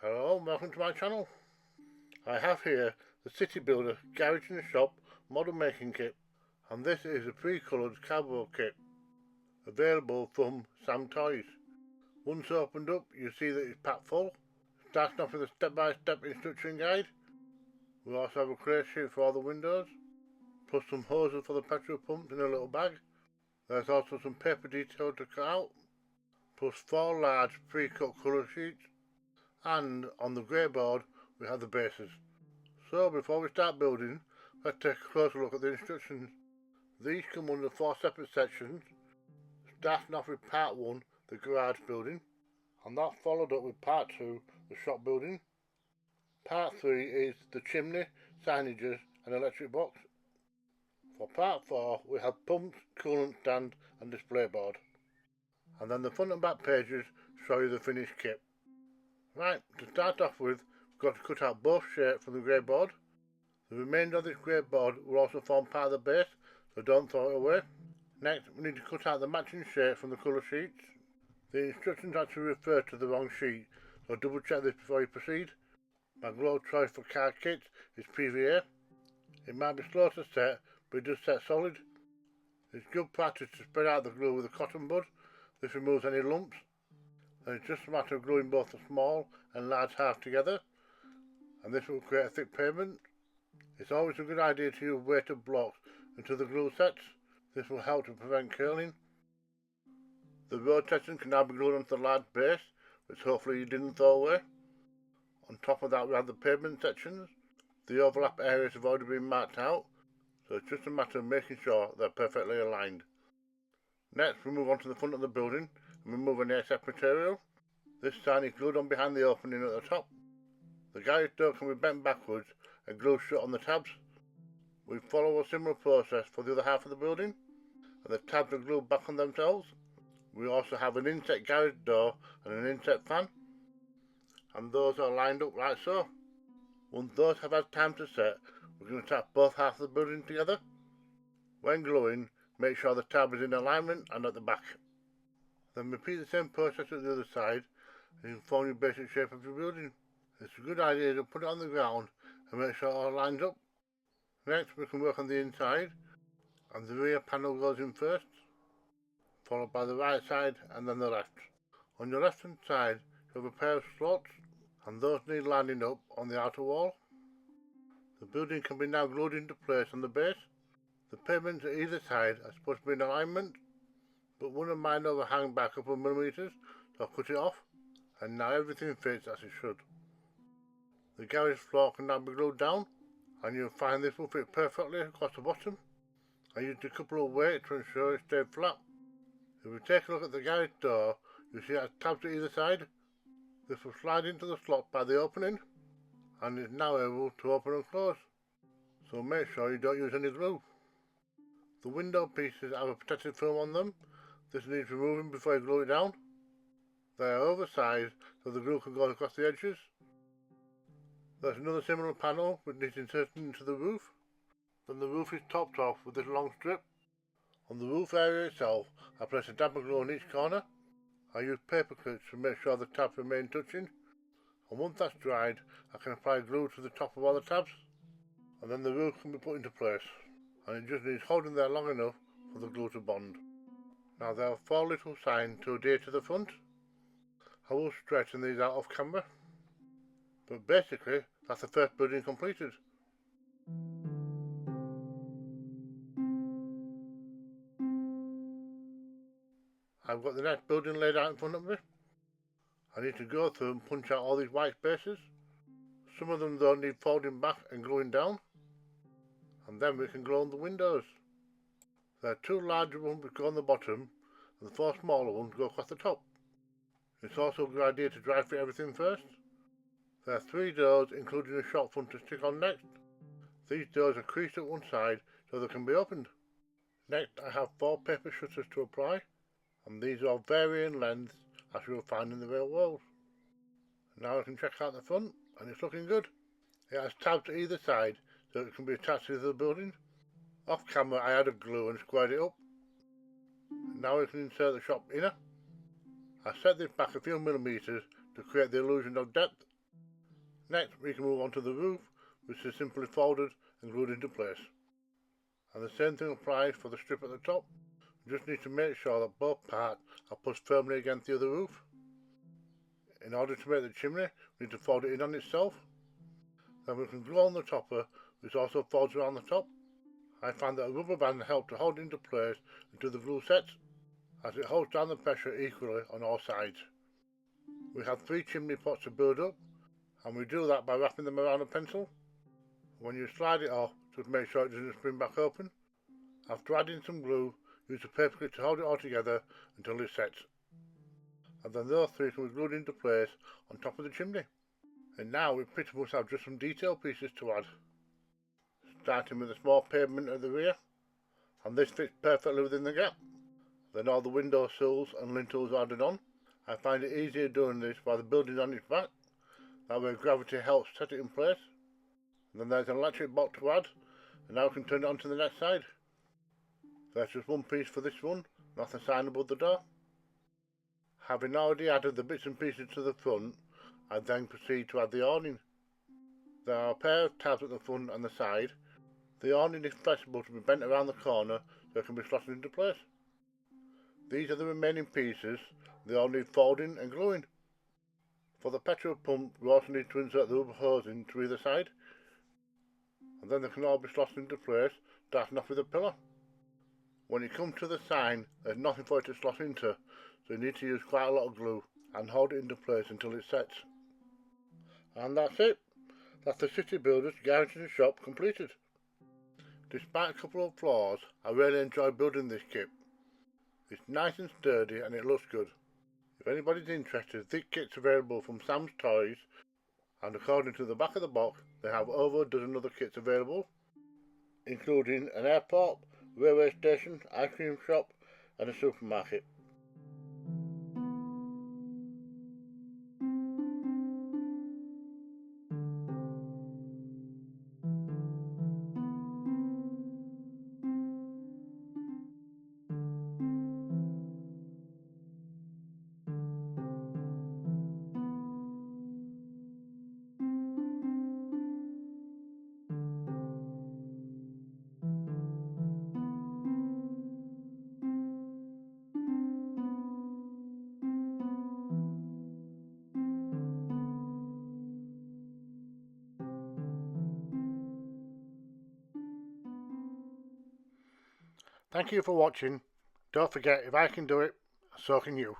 Hello and welcome to my channel. I have here the City Builder Garage and Shop model making kit, and this is a pre-coloured cardboard kit available from Sam Toys. Once opened up you see that it's packed full, starting off with a step-by-step instruction guide. We also have a clear sheet for all the windows, plus some hoses for the petrol pumps in a little bag. There's also some paper detail to cut out, plus 4 large pre-cut colour sheets, and on the grey board we have the bases. So before we start building, let's take a closer look at the instructions. These come under 4 separate sections, starting off with part 1, the garage building, and that's followed up with part 2, the shop building. Part 3 is the chimney, signages and electric box. For part 4 we have pumps, coolant stand and display board. And then the front and back pages show you the finished kit. Right, to start off with, we've got to cut out both shapes from the grey board. The remainder of this grey board will also form part of the base, so don't throw it away. Next, we need to cut out the matching shape from the colour sheets. The instructions actually refer to the wrong sheet, so double check this before you proceed. My glue choice for card kits is PVA. It might be slow to set, but it does set solid. It's good practice to spread out the glue with a cotton bud. This removes any lumps. And it's just a matter of gluing both the small and large halves together, and this will create a thick pavement. It's always a good idea to use weighted blocks until the glue sets. This will help to prevent curling. The road section can now be glued onto the large base, which hopefully you didn't throw away. On top of that we have the pavement sections. The overlap areas have already been marked out, so it's just a matter of making sure they're perfectly aligned. Next we move on to the front of the building and remove any excess material. This sign is glued on behind the opening at the top. The garage door can be bent backwards and glued shut on the tabs. We follow a similar process for the other half of the building, and the tabs are glued back on themselves. We also have an inset garage door and an inset fan, and those are lined up like so. Once those have had time to set, we're going to tap both halves of the building together. When gluing, make sure the tab is in alignment and at the back. Then repeat the same process at the other side, and you can form your basic shape of your building. It's a good idea to put it on the ground and make sure it all lines up. Next we can work on the inside, and the rear panel goes in first, followed by the right side and then the left. On your left hand side you have a pair of slots, and those need lining up on the outer wall. The building can be now glued into place on the base. The pavements at either side are supposed to be in alignment, but one of mine overhang by a couple of millimetres, so I'll cut it off, and now everything fits as it should. The garage floor can now be glued down, and you'll find this will fit perfectly across the bottom. I used a couple of weights to ensure it stayed flat. If we take a look at the garage door, you see it has tabs at either side. This will slide into the slot by the opening, and is now able to open and close, so make sure you don't use any glue. The window pieces have a protective film on them. This needs removing before you glue it down. They are oversized so the glue can go across the edges. There's another similar panel which needs inserted into the roof. Then the roof is topped off with this long strip. On the roof area itself I place a damper glue on each corner. I use paper clips to make sure the tabs remain touching, and once that's dried I can apply glue to the top of all the tabs, and then the roof can be put into place, and it just needs holding there long enough for the glue to bond. Now there are 4 little signs to adhere to the front. I will straighten these out off camera, but basically that's the first building completed. I've got the next building laid out in front of me. I need to go through and punch out all these white spaces. Some of them though need folding back and gluing down, and then we can glue on the windows. There are 2 larger ones which go on the bottom, and the 4 smaller ones go across the top. It's also a good idea to dry fit everything first. There are 3 doors including a shop front to stick on next. These doors are creased at one side so they can be opened. Next I have 4 paper shutters to apply, and these are varying lengths as you will find in the real world. Now I can check out the front, and it's looking good. It has tabs at either side so it can be attached to the building. Off camera I added glue and squared it up. Now we can insert the shop inner. I set this back a few millimetres to create the illusion of depth. Next we can move on to the roof, which is simply folded and glued into place. And the same thing applies for the strip at the top. You just need to make sure that both parts are pushed firmly against the other roof. In order to make the chimney, we need to fold it in on itself. Then we can glue on the topper, which also folds around the top. I find that a rubber band helps to hold it into place until the glue sets, as it holds down the pressure equally on all sides. We have 3 chimney pots to build up, and we do that by wrapping them around a pencil. When you slide it off, just make sure it doesn't spring back open. After adding some glue, use a paper clip to hold it all together until it sets. And then those 3 can be glued into place on top of the chimney. And now we pretty much have just some detail pieces to add. Starting with a small pavement at the rear, and this fits perfectly within the gap. Then all the window sills and lintels are added on. I find it easier doing this while the building is on its back, that way gravity helps set it in place. And then there's an electric box to add, and now we can turn it on to the next side. There's just one piece for this one, that's the sign above the door. Having already added the bits and pieces to the front, I then proceed to add the awning. There are a pair of tabs at the front and the side. The awning is flexible to be bent around the corner so it can be slotted into place. These are the remaining pieces, they all need folding and gluing. For the petrol pump we also need to insert the rubber hosing to either side, and then they can all be slotted into place, starting off with a pillar. When you come to the sign, there's nothing for it to slot into, so you need to use quite a lot of glue and hold it into place until it sets. And that's it. That's the City Builders Garage and Shop completed. Despite a couple of flaws, I really enjoy building this kit. It's nice and sturdy and it looks good. If anybody's interested, this kit's available from Sam's Toys, and according to the back of the box, they have over a dozen other kits available, including an airport, railway station, ice cream shop and a supermarket. Thank you for watching. Don't forget, if I can do it, so can you.